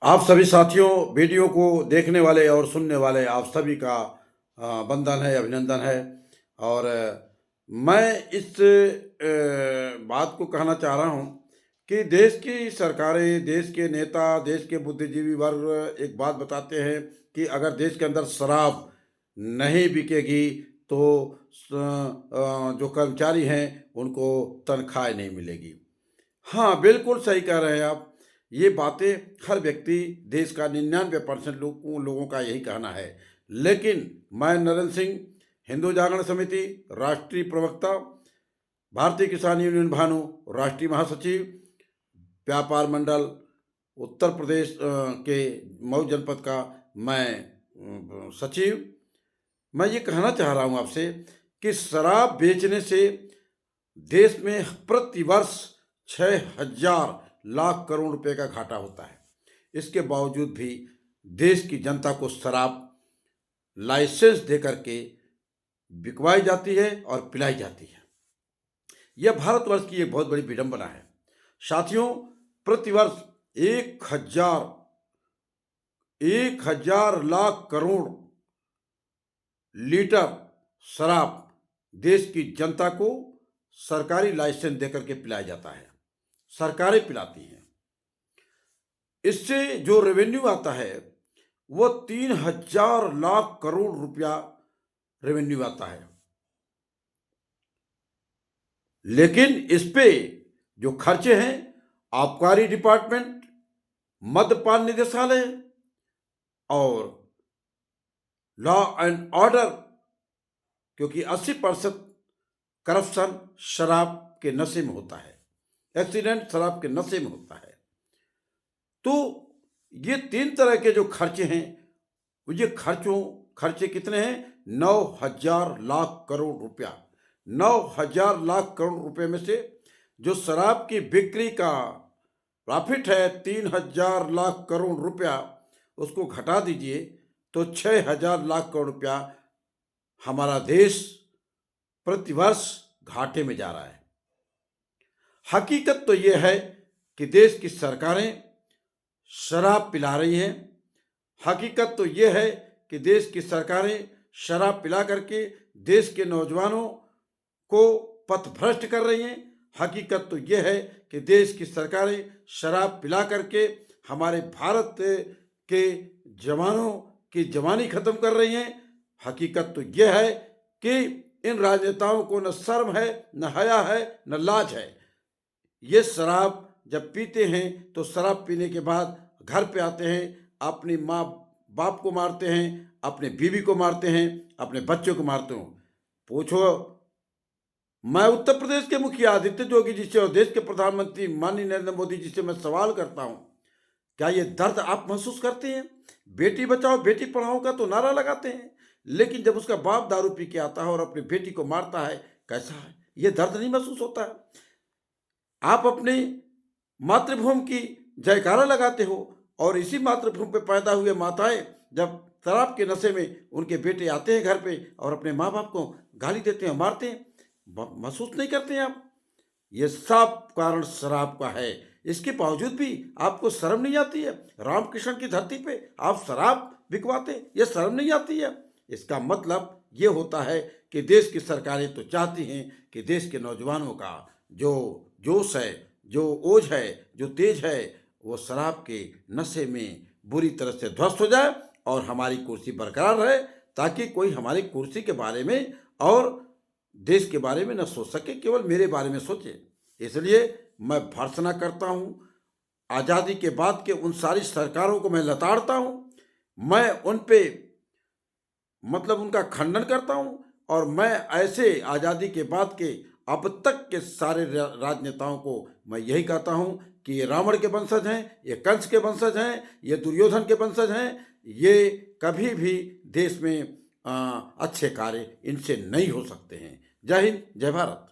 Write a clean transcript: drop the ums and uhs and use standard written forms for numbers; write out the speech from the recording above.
आप सभी साथियों, वीडियो को देखने वाले और सुनने वाले आप सभी का वंदन है, अभिनंदन है। और मैं इस बात को कहना चाह रहा हूँ कि देश की सरकारें, देश के नेता, देश के बुद्धिजीवी वर्ग एक बात बताते हैं कि अगर देश के अंदर शराब नहीं बिकेगी तो जो कर्मचारी हैं उनको तनख्वाह नहीं मिलेगी। हाँ, बिल्कुल सही कह रहे हैं आप। ये बातें हर व्यक्ति, देश का 99% लोगों का यही कहना है। लेकिन मैं नरेंद्र सिंह, हिंदू जागरण समिति, राष्ट्रीय प्रवक्ता, भारतीय किसान यूनियन भानु, राष्ट्रीय महासचिव, व्यापार मंडल, उत्तर प्रदेश के मऊ जनपद का मैं सचिव, मैं ये कहना चाह रहा हूँ आपसे कि शराब बेचने से देश में प्रतिवर्ष 6,000 लाख करोड़ रुपए का घाटा होता है। इसके बावजूद भी देश की जनता को शराब लाइसेंस दे करके बिकवाई जाती है और पिलाई जाती है। यह भारतवर्ष की एक बहुत बड़ी विडंबना है। साथियों, प्रतिवर्ष 1,000 लाख करोड़ लीटर शराब देश की जनता को सरकारी लाइसेंस देकर के पिलाया जाता है। सरकारें पिलाती हैं। इससे जो रेवेन्यू आता है वो 3,000 लाख करोड़ रुपया रेवेन्यू आता है। लेकिन इस पे जो खर्चे हैं, आबकारी डिपार्टमेंट, मद्यपान निदेशालय और लॉ एंड ऑर्डर, क्योंकि 80% करप्शन शराब के नशे में होता है, एक्सीडेंट शराब के नशे में होता है। तो ये 3 तरह के जो खर्चे हैं, ये खर्चे कितने हैं? 9,000 लाख करोड़ रुपया। 9,000 लाख करोड़ रुपए में से जो शराब की बिक्री का प्रॉफिट है 3,000 लाख करोड़ रुपया, उसको घटा दीजिए तो 6,000 लाख करोड़ रुपया हमारा देश प्रतिवर्ष घाटे में जा रहा है। हकीकत तो यह है कि देश की सरकारें शराब पिला रही हैं। हकीकत तो यह है कि देश की सरकारें शराब पिला करके देश के नौजवानों को पथभ्रष्ट कर रही हैं। हकीकत तो यह है कि देश की सरकारें शराब पिला करके हमारे भारत के जवानों की जवानी खत्म कर रही हैं। हकीकत तो यह है कि इन राजनेताओं को न शर्म है, न हया है, न लाज है। ये शराब जब पीते हैं तो शराब पीने के बाद घर पे आते हैं, अपनी माँ बाप को मारते हैं, अपने बीवी को मारते हैं, अपने बच्चों को मारते हो। पूछो, मैं उत्तर प्रदेश के मुखिया आदित्य जोगी जी से और देश के प्रधानमंत्री माननीय नरेंद्र मोदी जी से मैं सवाल करता हूँ, क्या ये दर्द आप महसूस करते हैं? बेटी बचाओ बेटी पढ़ाओ का तो नारा लगाते हैं, लेकिन जब उसका बाप दारू पी के आता है और अपनी बेटी को मारता है, कैसा है? ये दर्द नहीं महसूस होता है? आप अपनी मातृभूमि की जयकारा लगाते हो और इसी मातृभूमि पे पैदा हुए माताएं जब शराब के नशे में उनके बेटे आते हैं घर पे और अपने माँ बाप को गाली देते हैं, मारते हैं, महसूस नहीं करते हैं आप? ये सब कारण शराब का है। इसके बावजूद भी आपको शर्म नहीं आती है? रामकृष्ण की धरती पे आप शराब बिकवाते, ये शर्म नहीं आती है? इसका मतलब ये होता है कि देश की सरकारें तो चाहती हैं कि देश के नौजवानों का जो जोश है, जो ओज है, जो तेज है, वो शराब के नशे में बुरी तरह से ध्वस्त हो जाए और हमारी कुर्सी बरकरार रहे, ताकि कोई हमारी कुर्सी के बारे में और देश के बारे में न सोच सके, केवल मेरे बारे में सोचे। इसलिए मैं भर्त्सना करता हूँ, आज़ादी के बाद के उन सारी सरकारों को मैं लताड़ता हूँ, मैं उन पे मतलब उनका खंडन करता हूँ, और मैं ऐसे आज़ादी के बाद के अब तक के सारे राजनेताओं को मैं यही कहता हूँ कि ये रावण के वंशज हैं, ये कंस के वंशज हैं, ये दुर्योधन के वंशज हैं। ये कभी भी देश में अच्छे कार्य इनसे नहीं हो सकते हैं। जय हिंद, जय भारत।